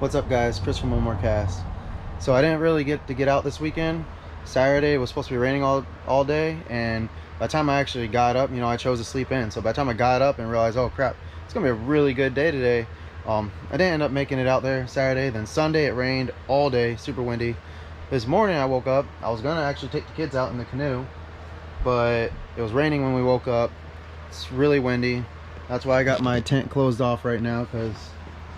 What's up, guys? Chris from One More Cast. So I didn't really get to get out this weekend. Saturday was supposed to be raining all day, and by the time I actually got up, I chose to sleep in. So by the time I got up and realized, oh crap, it's gonna be a really good day today, I didn't end up making it out there Saturday. Then Sunday it rained all day, super windy. This morning I woke up, I was gonna actually take the kids out in the canoe, but it was raining when we woke up. It's really windy. That's why I got my tent closed off right now, because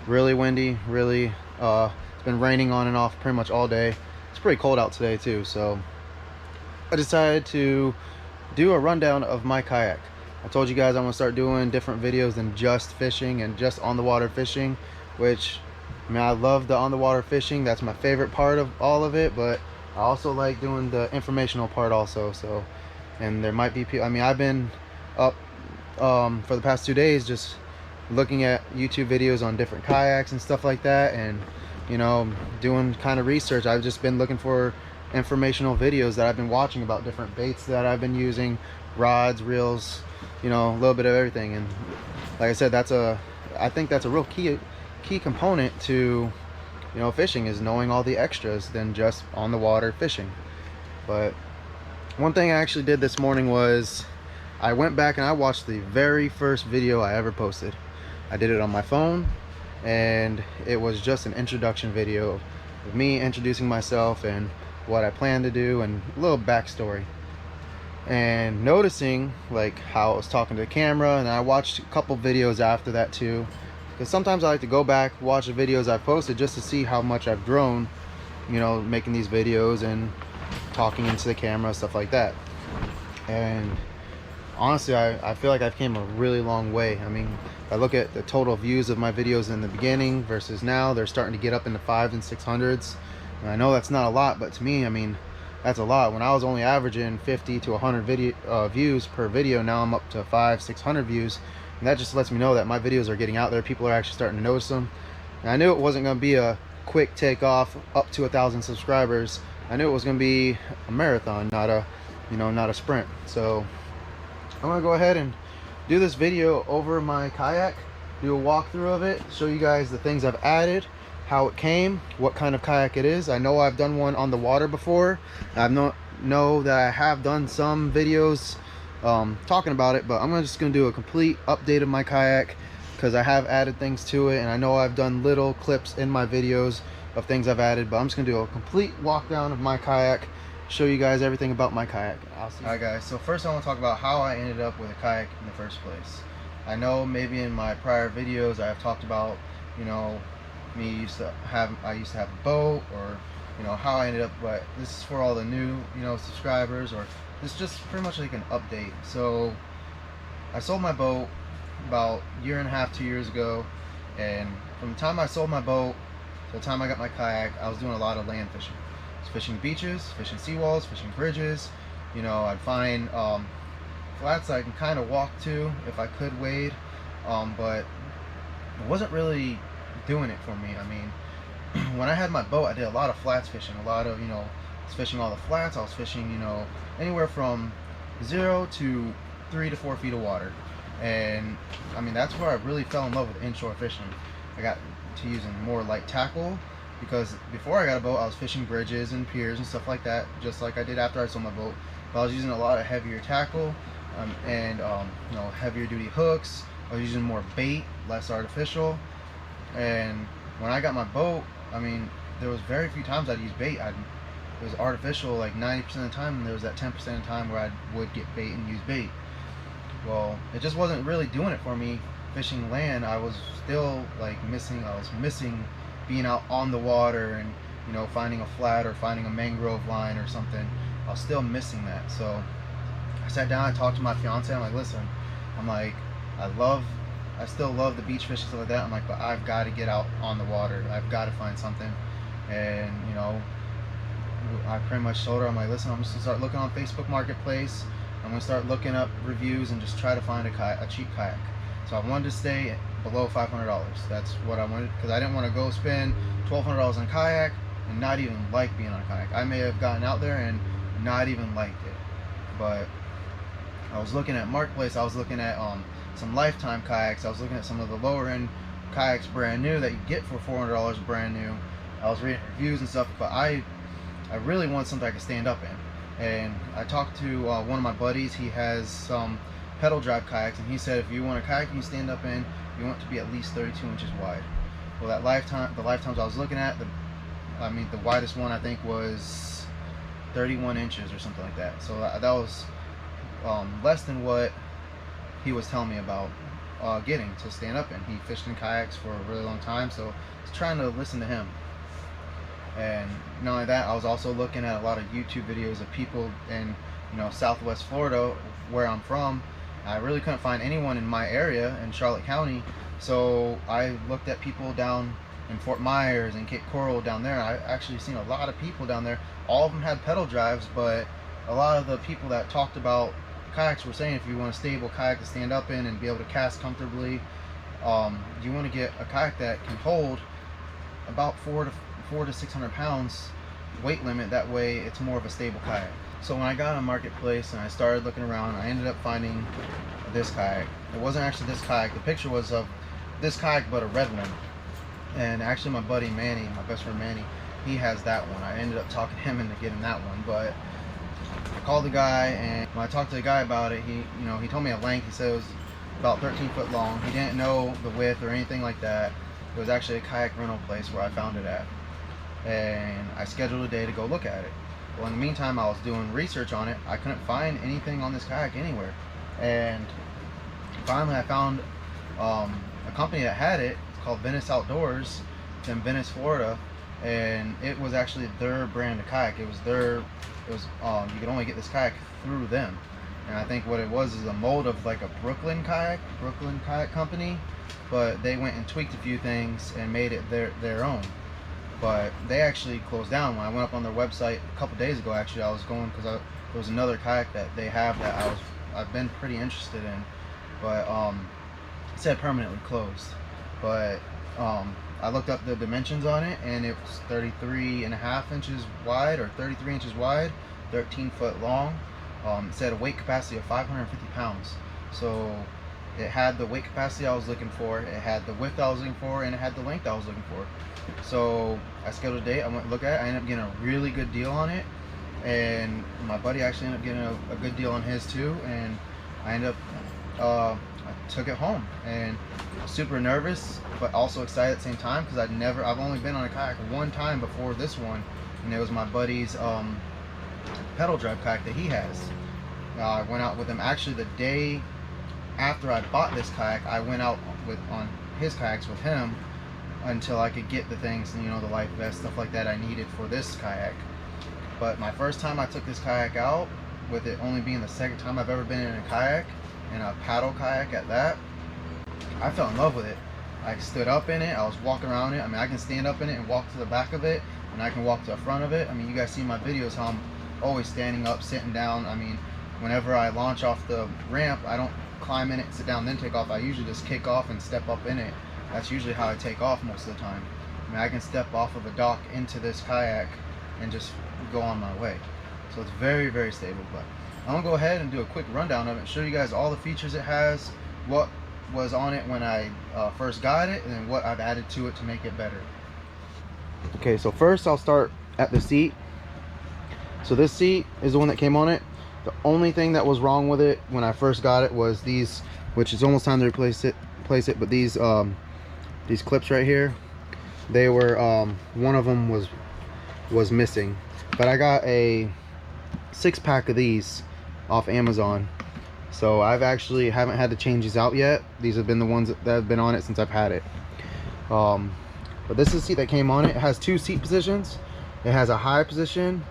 really windy, really it's been raining on and off pretty much all day. It's pretty cold out today too, so I decided to do a rundown of my kayak. I told you guys I'm gonna start doing different videos than just fishing and just on the water fishing, which I love the on the water fishing. That's my favorite part of all of it, but I also like doing the informational part also. So, and there might be people, I've been up for the past 2 days just looking at YouTube videos on different kayaks and stuff like that, and doing kind of research. I've just been looking for informational videos that I've been watching about different baits that I've been using, rods, reels, a little bit of everything. And like I said, I think that's a real key component to fishing, is knowing all the extras than just on the water fishing. But one thing I actually did this morning was I went back and I watched the very first video I ever posted. I did it on my phone, and it was just an introduction video of me introducing myself and what I plan to do and a little backstory. And noticing like how I was talking to the camera, and I watched a couple videos after that too, because sometimes I like to go back, watch the videos I've posted just to see how much I've grown, making these videos and talking into the camera, stuff like that. And honestly, I feel like I've came a really long way. I look at the total views of my videos in the beginning versus now, they're starting to get up in the 500s and 600s. And I know that's not a lot, but to me, that's a lot. When I was only averaging 50 to 100 views per video, now I'm up to 500-600 views. And that just lets me know that my videos are getting out there. People are actually starting to notice them. And I knew it wasn't going to be a quick takeoff up to 1,000 subscribers. I knew it was going to be a marathon, not a sprint. So I'm gonna go ahead and do this video over my kayak, do a walkthrough of it, show you guys the things I've added, how it came, what kind of kayak it is. I know I've done one on the water before. I know that I have done some videos talking about it, but I'm just gonna do a complete update of my kayak, because I have added things to it, and I know I've done little clips in my videos of things I've added, but I'm just gonna do a complete walk down of my kayak, show you guys everything about my kayak. Alright guys, so first I want to talk about how I ended up with a kayak in the first place. I know maybe in my prior videos I've talked about, I used to have a boat, or how I ended up, but this is for all the new subscribers, or this is just pretty much like an update. So I sold my boat about a year and a half, 2 years ago, and from the time I sold my boat to the time I got my kayak, I was doing a lot of land fishing. Fishing beaches, fishing seawalls, fishing bridges. I'd find flats I can kind of walk to if I could wade, but it wasn't really doing it for me. When I had my boat, I did a lot of flats fishing, a lot of, I was fishing all the flats. I was fishing, anywhere from 0 to 3 to 4 feet of water. And that's where I really fell in love with inshore fishing. I got to using more light tackle, because before I got a boat I was fishing bridges and piers and stuff like that, just like I did after I sold my boat. But I was using a lot of heavier tackle, and heavier duty hooks. I was using more bait, less artificial. And when I got my boat, there was very few times I'd use bait. It was artificial like 90% of the time, and there was that 10% of the time where I would get bait and use bait. Well, it just wasn't really doing it for me fishing land. I was still like missing being out on the water and finding a flat or finding a mangrove line or something. I was still missing that. So I sat down, I talked to my fiance. I'm like, listen, I still love the beach fishing, stuff like that. I'm like, but I've got to get out on the water. I've got to find something. And I pretty much told her, I'm like, listen, I'm just gonna start looking on Facebook Marketplace. I'm gonna start looking up reviews and just try to find a cheap kayak. So I wanted to stay below $500. That's what I wanted, because I didn't want to go spend $1,200 on a kayak and not even like being on a kayak. I may have gotten out there and not even liked it. But I was looking at Marketplace. I was looking at some Lifetime kayaks. I was looking at some of the lower end kayaks brand new that you get for $400 brand new. I was reading reviews and stuff, but I really want something I can stand up in. And I talked to one of my buddies. He has some pedal drive kayaks, and he said if you want a kayak you can stand up in, you want it to be at least 32 inches wide. Well, the lifetimes I was looking at, the widest one I think was 31 inches or something like that. So that was less than what he was telling me about getting to stand up in. He fished in kayaks for a really long time, so I was trying to listen to him. And not only that, I was also looking at a lot of YouTube videos of people in Southwest Florida, where I'm from. I really couldn't find anyone in my area in Charlotte County, so I looked at people down in Fort Myers and Cape Coral down there. I actually seen a lot of people down there. All of them had pedal drives, but a lot of the people that talked about kayaks were saying if you want a stable kayak to stand up in and be able to cast comfortably, you want to get a kayak that can hold about 400 to 600 pounds weight limit. That way it's more of a stable kayak. So when I got on Marketplace and I started looking around, I ended up finding this kayak. It wasn't actually this kayak. The picture was of this kayak but a red one. And actually my buddy Manny, my best friend Manny, he has that one. I ended up talking him into getting that one, but I called the guy, and when I talked to the guy about it, he told me a length. He said it was about 13 foot long. He didn't know the width or anything like that. It was actually a kayak rental place where I found it at, and I scheduled a day to go look at it. Well, in the meantime, I was doing research on it. I couldn't find anything on this kayak anywhere, and finally I found a company that had it. It's called Venice Outdoors. It's in Venice, Florida, and it was actually their brand of kayak. You could only get this kayak through them, and I think what it was is a mold of like a Brooklyn kayak company, but they went and tweaked a few things and made it their own. But they actually closed down. When I went up on their website a couple days ago, actually I was going because there was another kayak that they have that I've been pretty interested in, but it said permanently closed. But I looked up the dimensions on it, and it was 33.5 inches wide, or 33 inches wide, 13 foot long. It said a weight capacity of 550 pounds. So it had the weight capacity I was looking for, it had the width I was looking for, and it had the length I was looking for. So I scheduled a date, I went to look at it. I ended up getting a really good deal on it, and my buddy actually ended up getting a good deal on his too, and I ended up I took it home, and super nervous but also excited at the same time, because I've only been on a kayak one time before this one, and it was my buddy's pedal drive kayak that he has. I went out with him actually the day after I bought this kayak. I went out on his kayaks with him until I could get the things, the life vest, stuff like that I needed for this kayak. But my first time I took this kayak out, with it only being the second time I've ever been in a kayak, and a paddle kayak at that, I fell in love with it. I stood up in it, I was walking around it. I can stand up in it and walk to the back of it, and I can walk to the front of it. You guys see my videos how I'm always standing up, sitting down. Whenever I launch off the ramp, I don't climb in it, sit down, then take off. I usually just kick off and step up in it. That's usually how I take off most of the time. I can step off of a dock into this kayak and just go on my way. So it's very, very stable. But I'm gonna go ahead and do a quick rundown of it, show you guys all the features it has, what was on it when I first got it, and then what I've added to it to make it better. Okay, so first I'll start at the seat. So this seat is the one that came on it. The only thing that was wrong with it when I first got it was these, which is almost time to replace it, but these clips right here, they were one of them was missing. But I got a 6-pack of these off Amazon, so I've actually haven't had to change these out yet. These have been the ones that have been on it since I've had it. But this is the seat that came on it. It has 2 seat positions. It has a high position,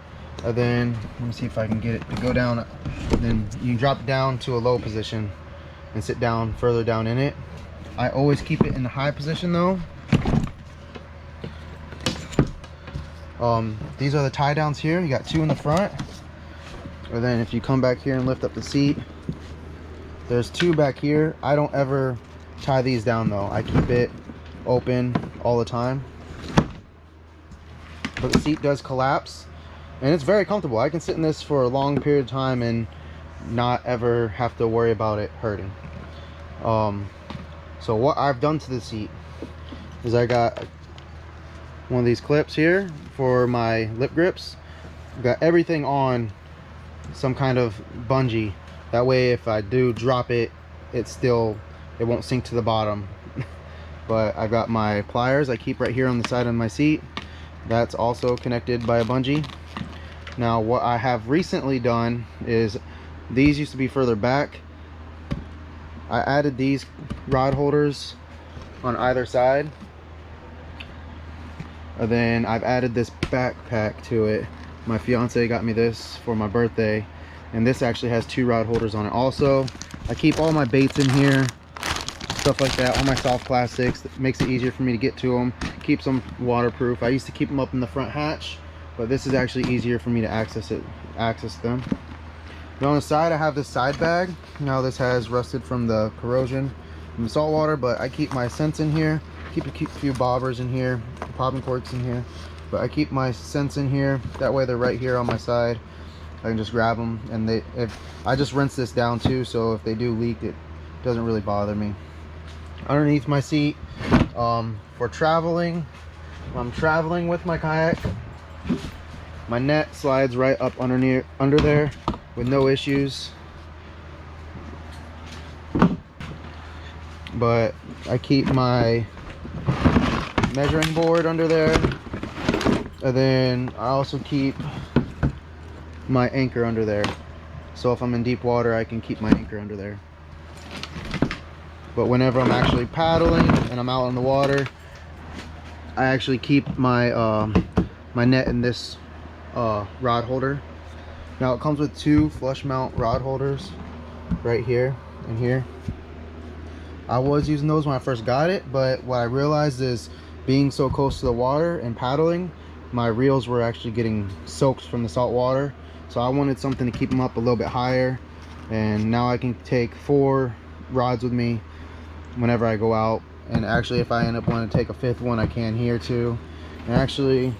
and then let me see if I can get it to go down. Then you can drop it down to a low position and sit down further down in it. I always keep it in the high position though. These are the tie downs here. You got 2 in the front, and then if you come back here and lift up the seat, there's 2 back here. I don't ever tie these down though. I keep it open all the time. But the seat does collapse, and it's very comfortable. I can sit in this for a long period of time and not ever have to worry about it hurting. So what I've done to the seat, is I got one of these clips here for my lip grips. Got everything on some kind of bungee. That way if I do drop it, it won't sink to the bottom. But I've got my pliers I keep right here on the side of my seat. That's also connected by a bungee. Now what I have recently done is, these used to be further back. I added these rod holders on either side. And then I've added this backpack to it. My fiance got me this for my birthday, and this actually has 2 rod holders on it also. I keep all my baits in here, stuff like that, all my soft plastics. That makes it easier for me to get to them, keeps them waterproof. I used to keep them up in the front hatch, but this is actually easier for me to access them. Now on the side I have this side bag. Now this has rusted from the corrosion from the salt water, but I keep my scents in here, keep a few bobbers in here, popping corks in here, but I keep my scents in here. That way they're right here on my side. I can just grab them, and if I just rinse this down too, so if they do leak, it doesn't really bother me. Underneath my seat, for traveling, when I'm traveling with my kayak, my net slides right up under there with no issues. But I keep my measuring board under there, and then I also keep my anchor under there, so if I'm in deep water I can keep my anchor under there. But whenever I'm actually paddling and I'm out on the water, I actually keep my my net in this rod holder. Now it comes with 2 flush mount rod holders right here and here. I was using those when I first got it, but what I realized is, being so close to the water and paddling, my reels were actually getting soaked from the salt water. So I wanted something to keep them up a little bit higher, and now I can take 4 rods with me whenever I go out. And actually if I end up wanting to take a 5th one, I can here too. And actually,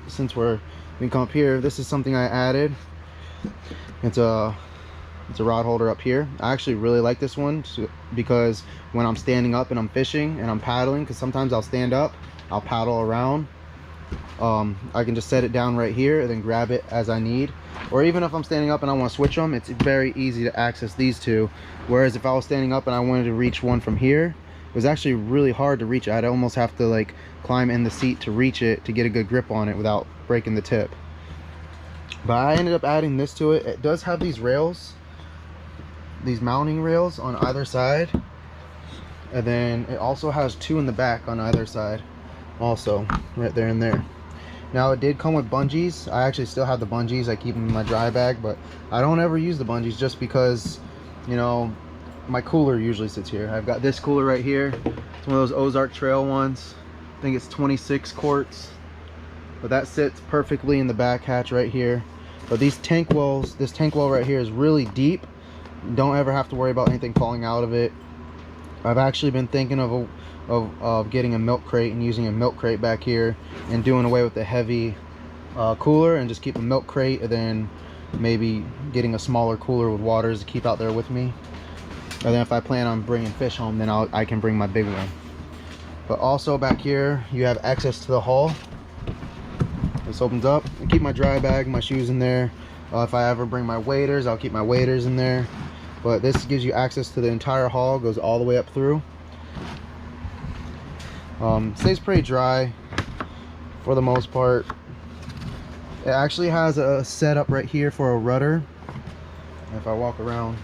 since we come up here, this is something I added. It's a rod holder up here. I actually really like this one because when I'm standing up and I'm fishing and I'm paddling, because sometimes I'll stand up, I'll paddle around, I can just set it down right here and then grab it as I need. Or even if I'm standing up and I want to switch them, it's very easy to access these 2. Whereas if I was standing up and I wanted to reach one from here, it was actually really hard to reach. I'd almost have to like climb in the seat to reach it to get a good grip on it without breaking the tip. But I ended up adding this to it. It does have these rails, these mounting rails on either side, and then it also has 2 in the back on either side also, right there and there. Now it did come with bungees. I actually still have the bungees. I keep them in my dry bag, but I don't ever use the bungees just because, you know, my cooler usually sits here. I've got this cooler right here. It's one of those Ozark Trail ones. I think it's 26 quarts, but that sits perfectly in the back hatch right here. But these tank wells, this tank well right here is really deep. Don't ever have to worry about anything falling out of it. I've actually been thinking of getting a milk crate and using a milk crate back here and doing away with the heavy cooler and just keep a milk crate, and then maybe getting a smaller cooler with waters to keep out there with me. And then if I plan on bringing fish home, then I can bring my big one. But also back here you have access to the hull. This opens up. I keep my dry bag, my shoes in there. If I ever bring my waders, I'll keep my waders in there. But this gives you access to the entire hull, goes all the way up through. Stays pretty dry for the most part. It actually has a setup right here for a rudder. If I walk around,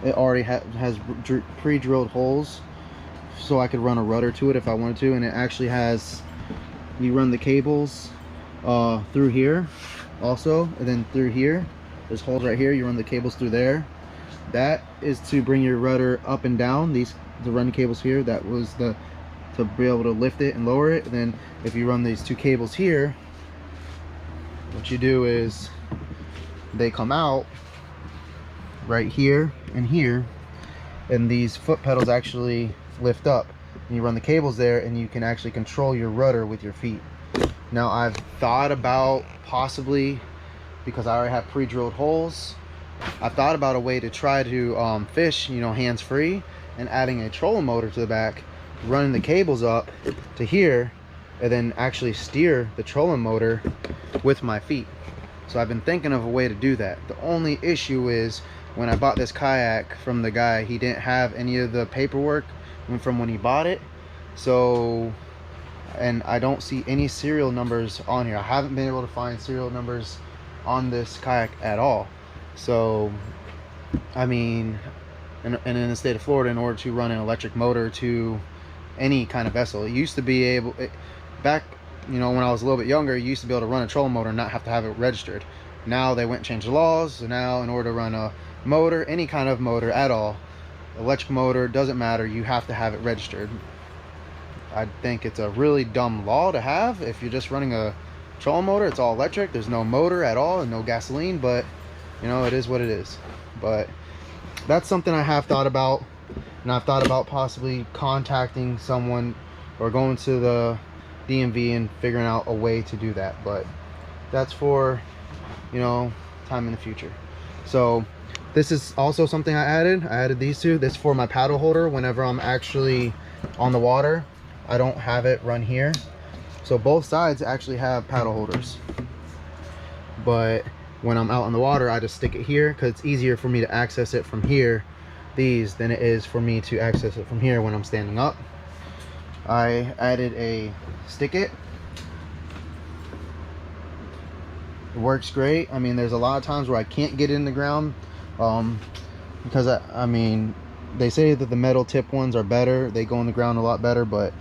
it already has pre-drilled holes, so I could run a rudder to it if I wanted to. And it actually has, you run the cables through here also, and then through here there's holes right here. You run the cables through there. That is to bring your rudder up and down. These, the run cables here, that was to be able to lift it and lower it. And then if you run these 2 cables here, what you do is they come out right here and here, and these foot pedals actually lift up, and you run the cables there, and you can actually control your rudder with your feet. Now I've thought about possibly, because I already have pre-drilled holes, I thought about a way to try to fish, you know, hands-free, and adding a trolling motor to the back, running the cables up to here, and then actually steer the trolling motor with my feet. So I've been thinking of a way to do that. The only issue is when I bought this kayak from the guy, he didn't have any of the paperwork from when he bought it. So, and I don't see any serial numbers on here. I haven't been able to find serial numbers on this kayak at all. So, I mean, and in the state of Florida, in order to run an electric motor to any kind of vessel, it used to be able, back, you know, when I was a little bit younger, you used to be able to run a trolling motor and not have to have it registered. Now they went and changed the laws. So now in order to run a motor, any kind of motor at all, electric motor, doesn't matter, you have to have it registered. I think it's a really dumb law to have. If you're just running a trolling motor, it's all electric, there's no motor at all and no gasoline, but you know, it is what it is. But that's something I have thought about, and I've thought about possibly contacting someone or going to the DMV and figuring out a way to do that. But that's for, you know, time in the future. So this is also something I added these two. This for my paddle holder whenever I'm actually on the water. I don't have it run here, so both sides actually have paddle holders, but when I'm out on the water, I just stick it here because it's easier for me to access it from here, than it is for me to access it from here when I'm standing up. I added a stick it. It works great. I mean, there's a lot of times where I can't get it in the ground because I mean, they say that the metal tip ones are better, they go in the ground a lot better, but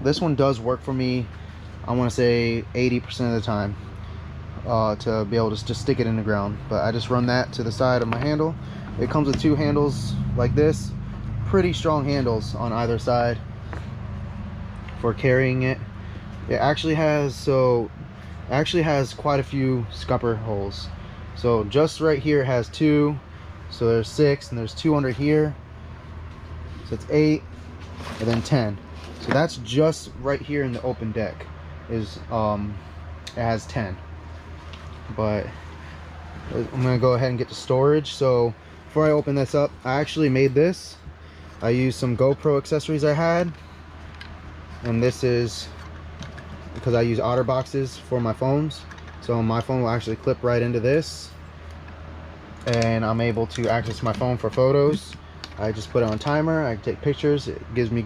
this one does work for me, I want to say 80% of the time, to be able to just stick it in the ground. But I just run that to the side of my handle. It comes with two handles like this, pretty strong handles on either side for carrying it. It actually has quite a few scupper holes. So just right here it has 2, so there's 6, and there's 2 under here, so it's 8, and then 10. So that's just right here in the open deck is it has 10. But I'm gonna go ahead and get to storage. So before I open this up, I actually made this. I used some GoPro accessories I had, and this is because I use otter boxes for my phones, so my phone will actually clip right into this, and I'm able to access my phone for photos. I just put it on timer, I take pictures, it gives me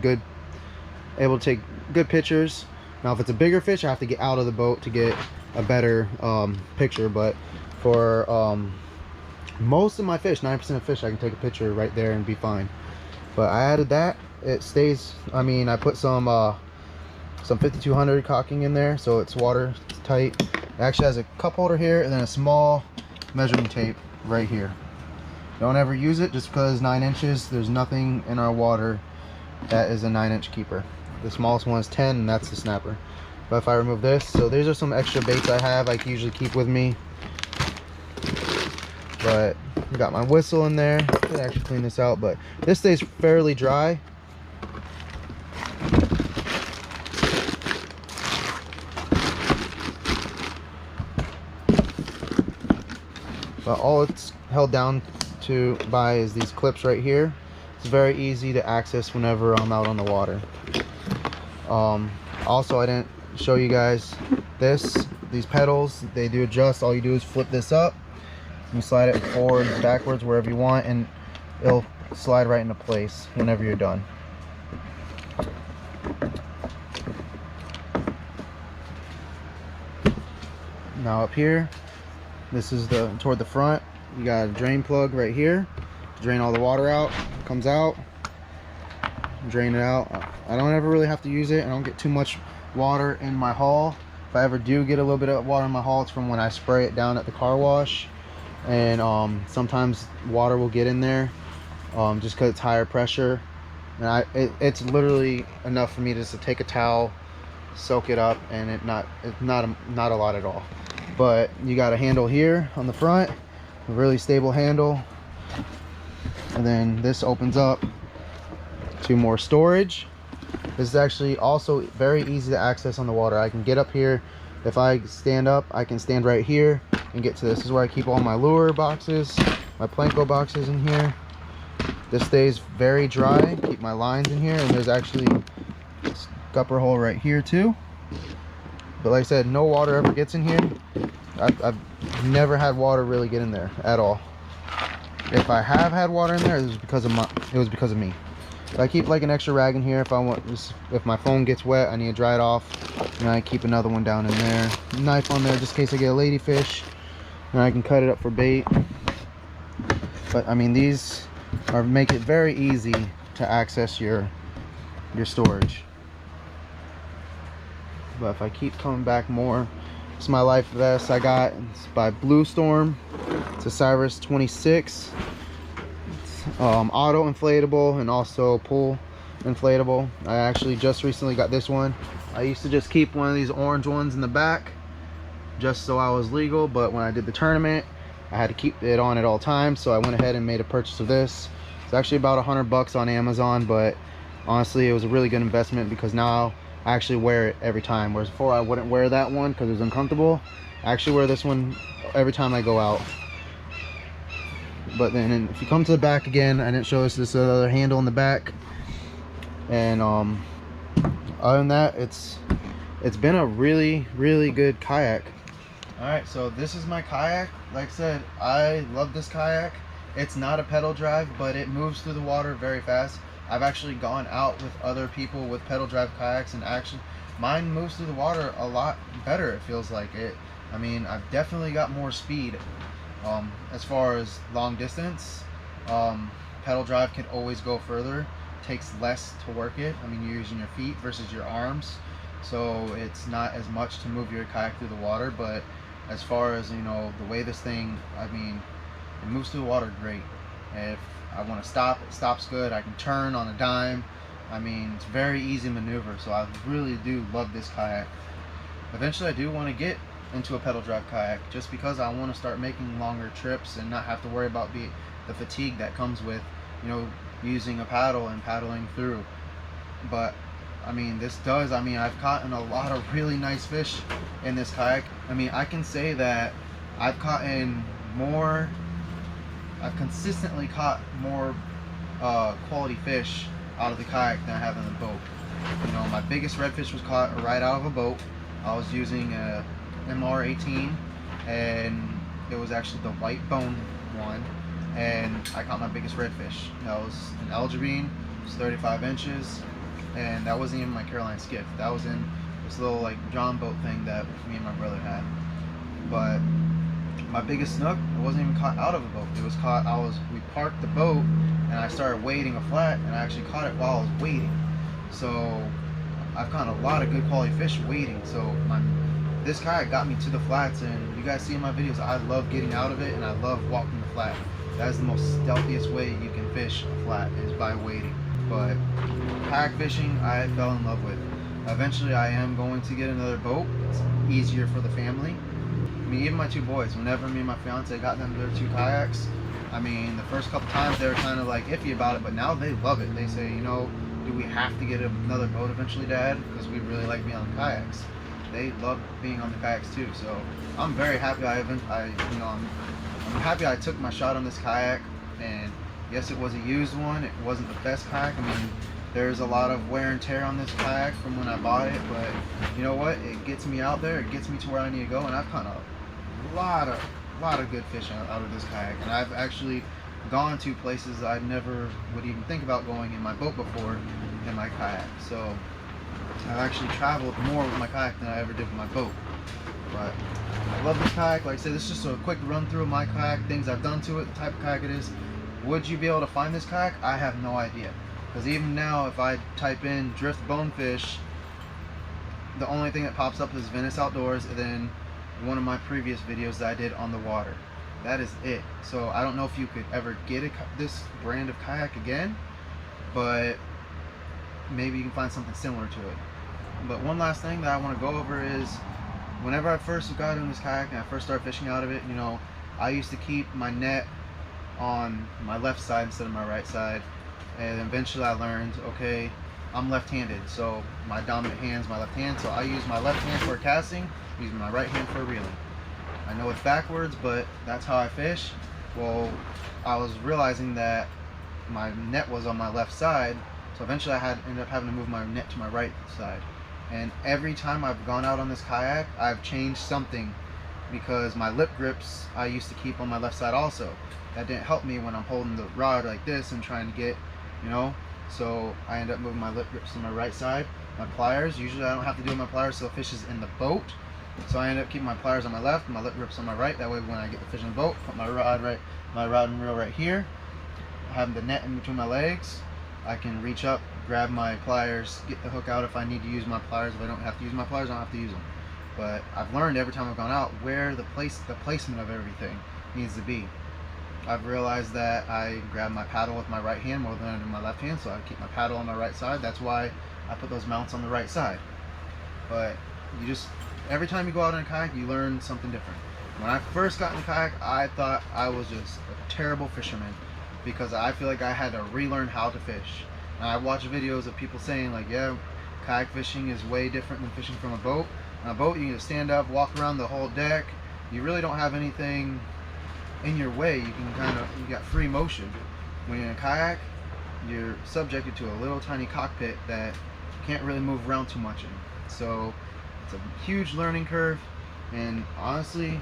able to take good pictures. Now if it's a bigger fish, I have to get out of the boat to get a better picture, but for most of my fish, 9% of fish, I can take a picture right there and be fine. But I added that. It stays, I mean, I put some 5200 caulking in there, so it's watertight. It actually has a cup holder here and then a small measuring tape right here. Don't ever use it just because 9 inches, there's nothing in our water that is a 9-inch keeper. The smallest one is 10, and that's the snapper. But if I remove this, so these are some extra baits I have I can usually keep with me. But I got my whistle in there. I can actually clean this out, but this stays fairly dry. But all it's held down by is these clips right here. It's very easy to access whenever I'm out on the water. Also, I didn't show you guys these pedals. They do adjust. All you do is flip this up, you slide it forward, backwards, wherever you want, and it'll slide right into place whenever you're done. Now up here, this is toward the front. You got a drain plug right here, drain all the water out. Comes out, drain it out. I don't ever really have to use it. I don't get too much water in my haul. If I ever do get a little bit of water in my haul, it's from when I spray it down at the car wash, and sometimes water will get in there just because it's higher pressure, and it's literally enough for me just to take a towel, soak it up, and it's not a lot at all. But you got a handle here on the front, a really stable handle, and then this opens up to more storage. This is actually also very easy to access on the water. I can get up here. If I stand up, I can stand right here and get to this. This is where I keep all my lure boxes, my Planko boxes in here. This stays very dry. Keep my lines in here, and there's actually a scupper hole right here too. But like I said, no water ever gets in here. I've never had water really get in there at all. If I have had water in there, it was because of me. So I keep like an extra rag in here if my phone gets wet, I need to dry it off. And I keep another one down in there. Knife on there just in case I get a ladyfish. And I can cut it up for bait. But I mean, these make it very easy to access your storage. But if I keep coming back more, it's my life vest I got. It's by Blue Storm. It's a Cyrus 26. It's auto inflatable and also pull inflatable. I actually just recently got this one. I used to just keep one of these orange ones in the back just so I was legal, but when I did the tournament I had to keep it on at all times, so I went ahead and made a purchase of this. It's actually about $100 on Amazon, but honestly it was a really good investment because now I actually wear it every time, whereas before I wouldn't wear that one because it was uncomfortable. I actually wear this one every time I go out. But then if you come to the back again, I didn't show this other handle in the back. And other than that, it's been a really good kayak. All right, so this is my kayak. Like I said, I love this kayak. It's not a pedal drive, but it moves through the water very fast. I've actually gone out with other people with pedal drive kayaks, and actually mine moves through the water a lot better, it feels like it. I mean, I've definitely got more speed. As far as long distance, pedal drive can always go further, takes less to work it. I mean, you're using your feet versus your arms, so it's not as much to move your kayak through the water. But as far as, you know, the way this thing, I mean, it moves through the water great. If I want to stop, it stops good. I can turn on a dime. I mean, it's very easy maneuver, so I really do love this kayak. Eventually I do want to get into a pedal drive kayak just because I want to start making longer trips and not have to worry about the fatigue that comes with, you know, using a paddle and paddling through. But I mean, I've caught in a lot of really nice fish in this kayak. I mean, I can say that I've consistently caught more quality fish out of the kayak than I have in the boat. You know, my biggest redfish was caught right out of a boat. I was using a MR18, and it was actually the white bone one, and I caught my biggest redfish. That was an algebine. It was 35 inches, and that wasn't even my Caroline skiff. That was in this little like John boat thing that me and my brother had. But my biggest snook, it wasn't even caught out of a boat. It was caught, we parked the boat and I started wading a flat, and I actually caught it while I was wading. So I've caught a lot of good quality fish wading. So this kayak got me to the flats, and you guys see in my videos, I love getting out of it and I love walking the flat. That is the most stealthiest way you can fish a flat, is by wading. But kayak fishing, I fell in love with. Eventually I am going to get another boat. It's easier for the family. I mean, even my two boys, whenever me and my fiance got them their two kayaks, I mean, the first couple times they were kind of like iffy about it, but now they love it. They say, you know, do we have to get another boat eventually, Dad? Because we really like being on the kayaks. They love being on the kayaks too. So I'm very happy I'm happy I took my shot on this kayak. And yes, it was a used one. It wasn't the best kayak. I mean, there's a lot of wear and tear on this kayak from when I bought it, but you know what? It gets me out there. It gets me to where I need to go, and I've caught a lot of good fish out of this kayak. And I've actually gone to places I never would even think about going in my boat before in my kayak. So I've actually traveled more with my kayak than I ever did with my boat. But I love this kayak. Like I said, this is just a quick run through of my kayak, things I've done to it, the type of kayak it is. Would you be able to find this kayak? I have no idea. Because even now, if I type in drift bonefish, the only thing that pops up is Venice Outdoors, and then one of my previous videos that I did on the water. That is it. So I don't know if you could ever get this brand of kayak again, but maybe you can find something similar to it. But one last thing that I want to go over is, whenever I first got in this kayak and I first started fishing out of it, you know, I used to keep my net on my left side instead of my right side. And eventually I learned, okay, I'm left-handed, so my dominant hand is my left hand, so I use my left hand for casting, using my right hand for reeling. I know it's backwards, but that's how I fish. Well, I was realizing that my net was on my left side, so eventually I ended up having to move my net to my right side. And every time I've gone out on this kayak, I've changed something, because my lip grips I used to keep on my left side also. That didn't help me when I'm holding the rod like this and trying to get, you know, so I end up moving my lip grips to my right side. My pliers, usually I don't have to do my pliers so the fish is in the boat, so I end up keeping my pliers on my left and my lip grips on my right. That way when I get the fish in the boat, put my rod and reel right here, having the net in between my legs, I can reach up, grab my pliers, get the hook out if I need to use my pliers. If I don't have to use my pliers, I don't have to use them. But I've learned every time I've gone out where the placement of everything needs to be. I've realized that I grab my paddle with my right hand more than my left hand, so I keep my paddle on my right side. That's why I put those mounts on the right side. But every time you go out in a kayak, you learn something different. When I first got in the kayak, I thought I was just a terrible fisherman, because I feel like I had to relearn how to fish. And I watch videos of people saying like, yeah, kayak fishing is way different than fishing from a boat. On a boat, you can just stand up, walk around the whole deck. You really don't have anything in your way. You got free motion. When you're in a kayak, you're subjected to a little tiny cockpit that you can't really move around too much in. So it's a huge learning curve. And honestly,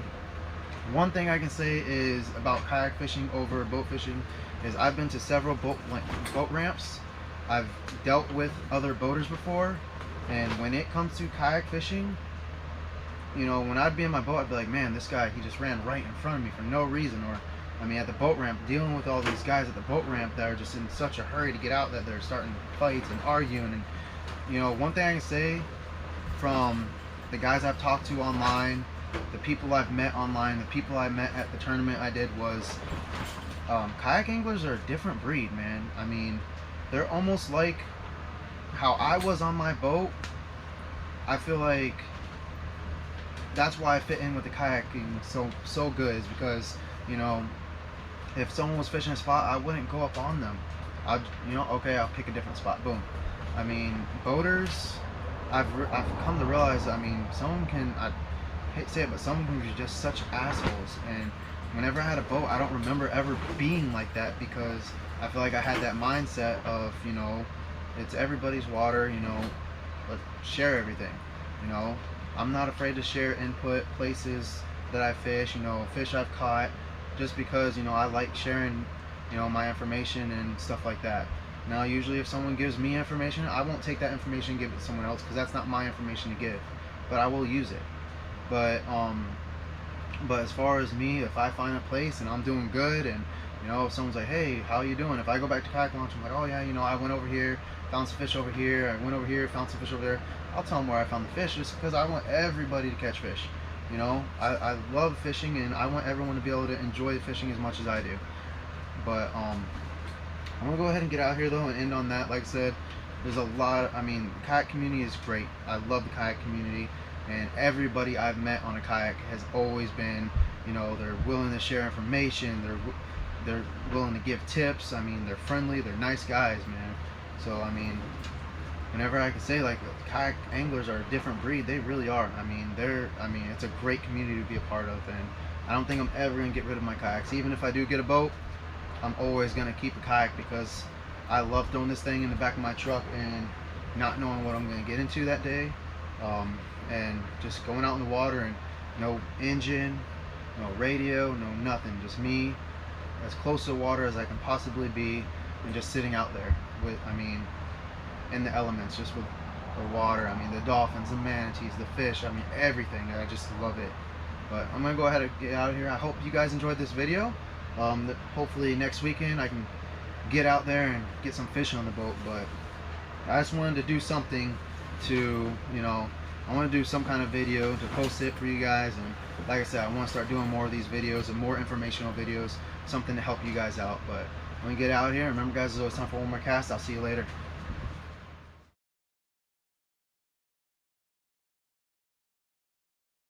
one thing I can say is about kayak fishing over boat fishing is I've been to several boat ramps. I've dealt with other boaters before, and when it comes to kayak fishing, you know, when I'd be in my boat, I'd be like, man, this guy, he just ran right in front of me for no reason. Or, I mean, at the boat ramp, dealing with all these guys at the boat ramp that are just in such a hurry to get out that they're starting fights and arguing. And, you know, one thing I can say from the guys I've talked to online, the people I've met online, the people I met at the tournament I did, was kayak anglers are a different breed, man. I mean, they're almost like how I was on my boat. I feel like that's why I fit in with the kayaking so good, is because, you know, if someone was fishing a spot, I wouldn't go up on them. I'll pick a different spot. Boom. I mean, boaters, I've come to realize, I mean, I hate to say it, but some of them are just such assholes. And whenever I had a boat, I don't remember ever being like that, because I feel like I had that mindset of, you know, it's everybody's water, you know, let's share everything, you know. I'm not afraid to share input, places that I fish, you know, fish I've caught, just because, you know, I like sharing, you know, my information and stuff like that. Now, usually if someone gives me information, I won't take that information and give it to someone else, because that's not my information to give, but I will use it. But as far as me, if I find a place and I'm doing good, and, you know, if someone's like, hey, how you doing? If I go back to kayak launch, I'm like, oh yeah, you know, I went over here, found some fish over here, I went over here, found some fish over there. I'll tell them where I found the fish, just because I want everybody to catch fish. You know, I love fishing, and I want everyone to be able to enjoy fishing as much as I do. But I'm gonna go ahead and get out here though and end on that. Like I said, there's a lot. I mean, the kayak community is great. I love the kayak community, and everybody I've met on a kayak has always been, you know, they're willing to share information. They're willing to give tips. I mean, they're friendly. They're nice guys, man. So I mean, whenever I can say, like, kayak anglers are a different breed, they really are. I mean, it's a great community to be a part of, and I don't think I'm ever gonna get rid of my kayaks. Even if I do get a boat, I'm always gonna keep a kayak, because I love throwing this thing in the back of my truck and not knowing what I'm gonna get into that day, and just going out in the water, and no engine, no radio, no nothing, just me as close to the water as I can possibly be, and just sitting out there with, I mean, in the elements, just with the water. I mean, the dolphins, the manatees, the fish, I mean, everything. I just love it. But I'm gonna go ahead and get out of here. I hope you guys enjoyed this video. Hopefully next weekend I can get out there and get some fishing on the boat. But I just wanted to do something to, you know, I want to do some kind of video to post it for you guys. And like I said, I want to start doing more of these videos and more informational videos, something to help you guys out. But when we get out here, remember guys, it's always time for one more cast. I'll see you later.